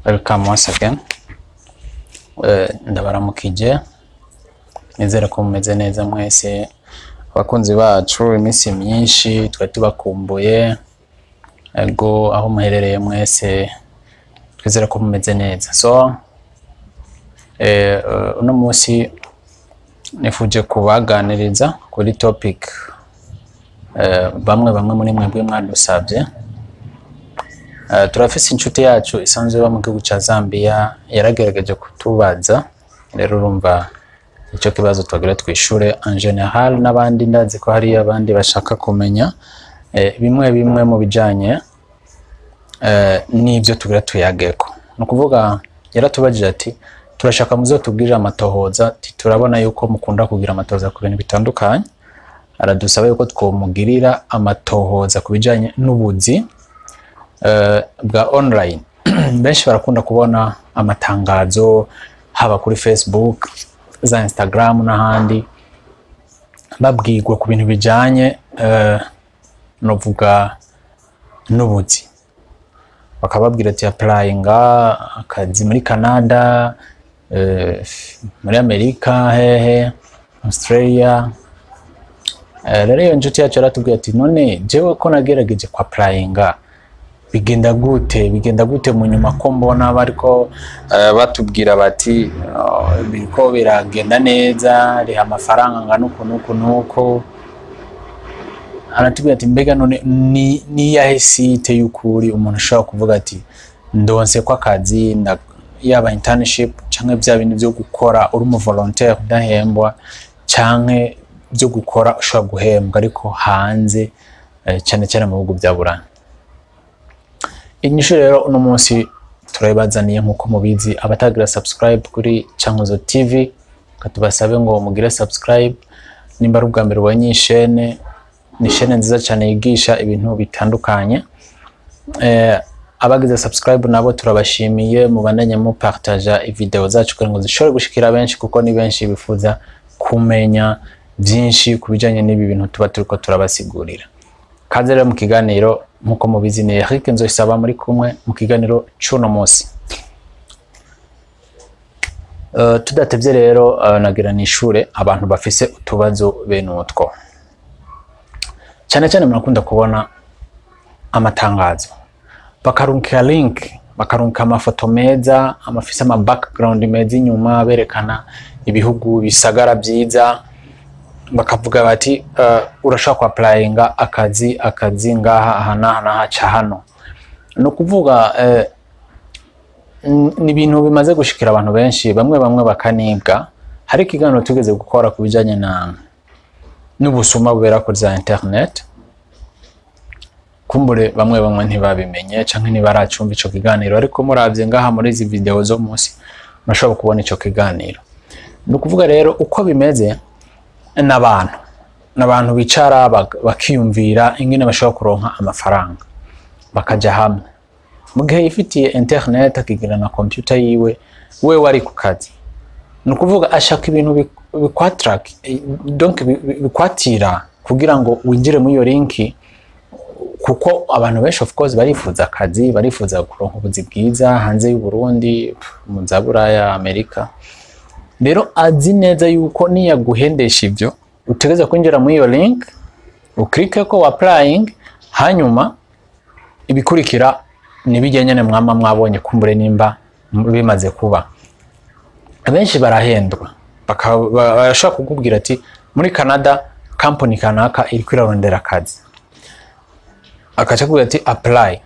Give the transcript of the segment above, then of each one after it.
Welcome once again. Ndabaramukije. Nizera ko mumeze neza mwese. Abakunzi bacu iminsi myinshi twari tubakumbuye. Ego aho muherereye mwese twizera ko mumeze neza. So uno munsi nifuje kubaganiriza kuri topic bamwe muri mwebwe mwadusabye. Turafise inshuti yacu isanzwe ba mu gihugu ca Zambia yaragerageje kutubaza, rero urumva icyo kibazo twagira twishure en general, n'abandi ndazi ko hari abandi bashaka kumenya bimwe mu bijanye n'ivyo tugira tuyageko. No kuvuga yaratubajije ati turashaka muzotubwirira amatohoza, turabona yuko mukunda kugira amatohoza ku bintu bitandukanye, aradusaba yuko twomugirira amatohoza ku bijanye n'ubuzi bwa online. Benshi barakunda kubona amatangazo haba kuri Facebook, za Instagram n'ahandi babwirwa ku bintu bijanye novuga n'ubuzi, bakababwira ati applyinga akazi muri Canada, muri Amerika, hehe Australia. Rero iyo njuti yacu yaratubwiye ati none jewe ko nagerageje ku applyinga bigenda gute mu nyuma ko mbona bariko batubwira bati biriko biragenda neza, riha amafaranga ngana nuko. Aratubwira ati mbega none ni yahe site y'ukuri umuntu ashobora kuvuga ati ndonse kwa kazi yaba internship canke bya bintu byo gukora uri mu volontaire udahembwa canke byo gukora ushobora guhembwa ariko hanze cyane mu bihugu bya Buraya. Inyishu rero uno munsi turabazaniye nkuko mubizi, abatagira subscribe kuri Cankuzo TV katubasabe ngo mugire subscribe. Nimba ari ubwa mbere ubonye ni chaîne nziza cyane yigisha ibintu bitandukanye. Abagize subscribe nabo turabashimiye, mubandanye mu partager video zacu kugira ngo zishobore gushikira benshi, kuko ni benshi bifuza kumenya byinshi kubijanye n'ibi bintu tuba turiko turabasigurira. Kaze rero mu kiganiro nkuko mubizi ni Eric Nzoyisaba muri kumwe mu kiganiro cy'uno munsi. Tudatevye rero nagira nishure abantu bafise utubazo benutwo. Cyane murakunda kubona amatangazo, bakarunka link, bakarunka amafoto meza, amafise ama background meza inyuma berekana ibihugu bisagara byiza, bakavuga bati urashaka ku applyinga akazi ngaha aha cha hano. No kuvuga ni ibintu bimaze gushikira abantu benshi, bamwe bakanibwa. Hari ikiganiro tugeze gukora kubijanye n'ubusuma bubera kuri za internet, kumbure bamwe ntibabimenye canke ntibaracumva ico kiganiro, ariko muravye ngaha muri izi video zo munsi mashobora kubona ico kiganiro. No kuvuga rero uko bimeze, n'abantu bicara bakiyumvira ingene bashobora kuronka amafaranga bakaja hamwe. Mu gihe yifitiye internet akigira na computer yiwe, we wari ku kazi, no kuvuga ashaka ibintu bikwatrack, donc bikwatira kugira ngo winjire muri iyo linki, kuko abantu benshi of course barifuza akazi, barifuza kuronka ubuzi bwiza hanze y'u Burundi, mu za Buraya, Amerika. Rero azi neza yuko niyaguhendesha ivyo utegeza kwinjira muri iyo link, uklike ko applying, hanyuma ibikurikira nibigenyene mwabonye kumbure nimba bimaze kuba. Abenshi barahendwa, barashaka kukubwira ati muri Canada company kanaka iri kwirarondera akazi, akaca kubwira ati apply.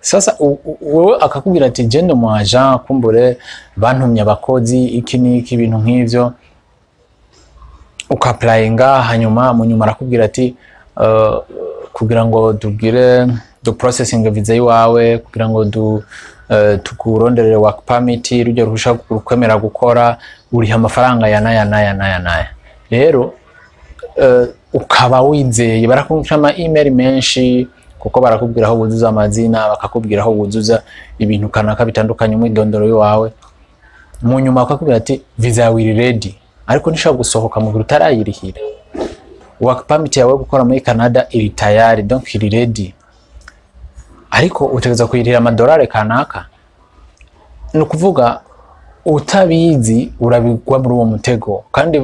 Sasa wewe akakubwira ati gende mu agent, kumbure bantumye abakozi iki niki ibintu nk'ivyo, ukapplyinga, hanyuma mu nyuma arakubwira ati kugira ngo tugire do processing visa yiwawe, kugira ngo tukuronderere work permit, rujya ruhusha kwemera gukora, uriha amafaranga yana. Rero ukaba wizeye, barakunsha ama email menshi, kuko barakubwira aho wuzuza amazina, bakakubwira aho wuzuza ibintu kanaka bitandukanye mu idondoro yiwawe. Mu nyuma bakakubwira ati visa yawe iri ready, ariko nishobora gusohoka mu gihe utarayirihira. Work permit yawe gukora muri Canada iri tayari, donc iri ready, ariko utegeza kuyirihira amadolari kanaka. nukuvuga utabizi urabigwa muri uwo mutego kandi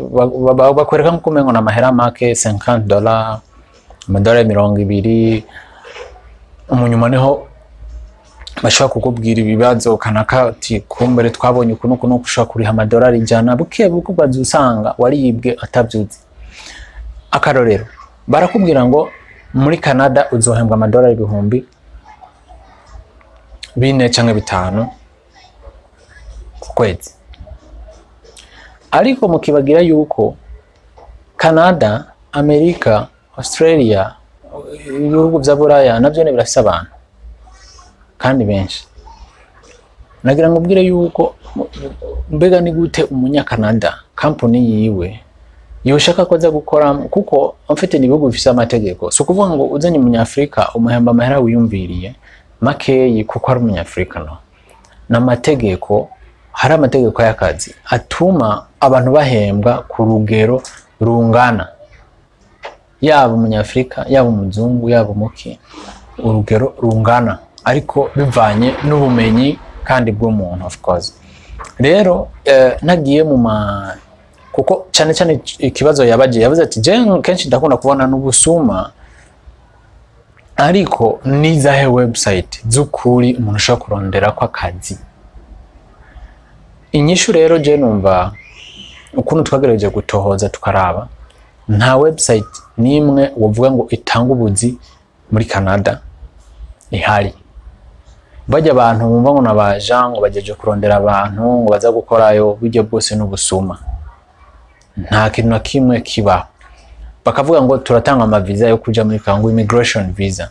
bakwereka nko kumengo na mahera make $50 $20 umunyuma niho bashaka kukubwira ibibazo kanaka ati kumbere twabonye ukuntu ushaka kuriha $100 buke bukubaza usanga wariyibwe atabyuzi. Akarorero barakubwira ngo muri Canada uzohembwa $4,000 4 cyangwa 5 ku kwezi, ariko mukibagira yuko Canada, Amerika, Australia, ibihugu bya Buraya nabyo birafise abantu kandi benshi. Nagira ngo mbwire yuko mbega ni gute umunyakanada company yiwe yoshaka koza gukora, kuko mfite nibihugu bifise amategeko. So kuvuga ngo uzanye umunyafrika umuhemba amahera wiyumviriye makeyi kuko ari umunyafrika, no n'amategeko. Hari amategeko y'akazi atuma abantu bahembwa ku rugero rungana, yaba umunyafrika yaba umuzungu yaba umuki, urugero rungana ariko bivanye n'ubumenyi kandi bw'umuntu of course. Rero nagiye mu kuko cyane ikibazo yavuze ati je kenshi ndakunda kubona n'ubusuma, ariko nizahe website z'ukuri umuntu ashaka kurondera kwa akazi. Inyishu rero je numva ukuntu twagerageje gutohoza tukaraba, nta website nimwe wovuga ngo itanga ubuzi muri Canada ihari. Bajya abantu bumva ngo nabaja ngo bageje kurondera abantu ngo baza gukorayo bijye bwose n'ubusuma, nta kintu na kimwe kiba. Bakavuga ngo turatanga ama visa yo kuja muri Canada, immigration visa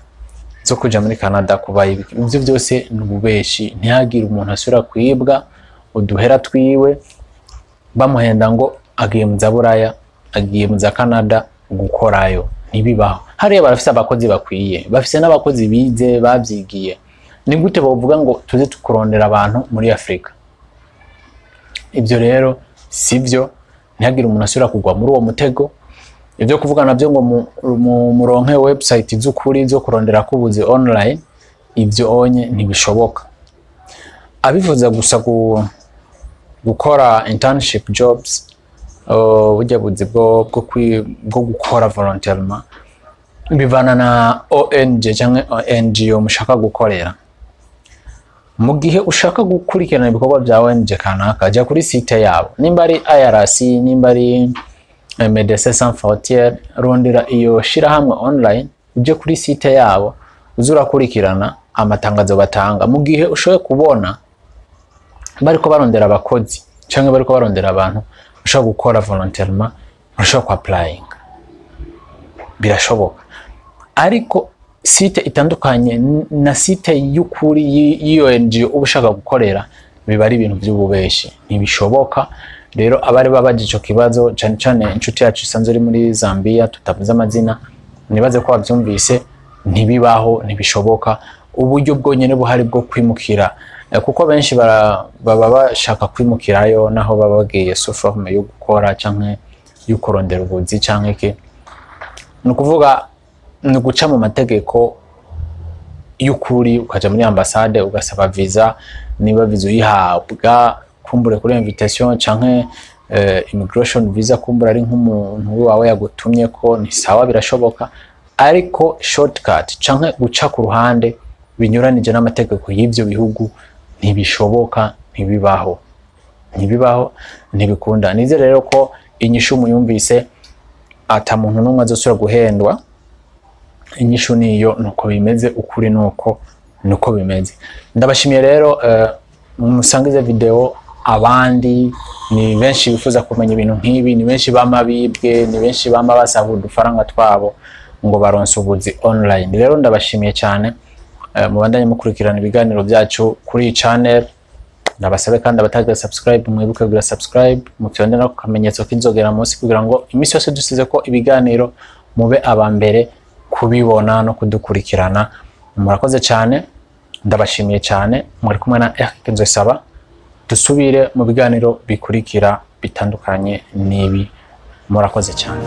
zo kuja muri Canada kuba ibyo byose n'ububeshi. Ntihagira umuntu asura kwibwa uduhera twiwe bamuhenda ngo agiye mu Buraya agiye mu Canada gukorayo, ntibibaho. Hariya barafise abakozi bakwiye, bafise n'abakozi bize babyigiye. Ni gute bavuga ngo tuze tukurondera abantu muri Afrika? Ibyo rero sivyo, ntihagira umuntu asura kugwa muri uwo mutego. Ibyo kuvuga nabyo ngo muronke website z'ukuri zo kurondera kubuzi online, ibyo onye ntibishoboka. Abivuza gusa gukora internship jobs, burya buzi bwo gukora voluntarily bivana na ONG cyangwa NGO mushaka gukorera. Mu gihe ushaka gukurikirana ibikorwa bya ONG kanaka, jya kuri site yabo, nimba ari IRC, nimba ari Médecins Sans Frontières, rondera iyo shirahamwe online, uje kuri site yabo uzura kurikirana amatangazo batanga. Mu gihe ushoboye kubona bariko barondera abakozi cyangwa bariko barondera abantu ushaka gukora voluntarily, ushaka ku applying, birashoboka. Ariko site itandukanye na site y'ukuri y'ONG ubushaka gukorera biba ari ibintu by'ububeshi, ntibishoboka. Rero abari babaje ico kibazo cyane inshuti yacu isanzwe ari muri Zambia, tutavuze amazina, nibaze ko bavyumvise, ntibibaho, ntibishoboka. Uburyo bwonyene buhari bwo kwimukira, kuko benshi baba bashaka kwimukirayo naho baba bagiye forme yo gukora canke yo kurondera ubuzi canke iki, nukuvuga ni guca mu mategeko y'ukuri, ukaja muri ambassade ugasaba visa. Niba visa uyihabwa kumbure kuri invitation canke immigration visa, kumbura ari nk'umuntu wawe yagutumye ko, ni sawa, birashoboka. Ariko shortcut canke guca ku ruhande binyuranije n'amategeko y'ivyo bihugu ntibishoboka, ntibibaho, ntibikunda. Nize rero ko inyishu muyumvise, ata muntu n'umwe azosura guhendwa. Inyishu niyo, nuko bimeze, ukuri nuko bimeze. Ndabashimiye rero musangize video abandi. Ni benshi bifuza kumenya ibintu nk'ibi, ni benshi bamabibwe, ni benshi bama basaba udufaranga twabo ngo baronse ubuzi online. Rero ndabashimiye cyane, mubandanye mukurikirana ibiganiro byacu kuri channel. Nabasabe kandi abatagira subscribe mwibuke kugira subscribe, mufyonde no kamenyetso k'inzogera munsi kugira ngo imisi yose dusize ko ibiganiro mube abambere kubibona no kudukurikirana. Murakoze cyane, ndabashimiye cyane. Muri kumwe na Eric Nzosaba, dusubire mu biganiro bikurikira bitandukanye nibi. Murakoze cyane.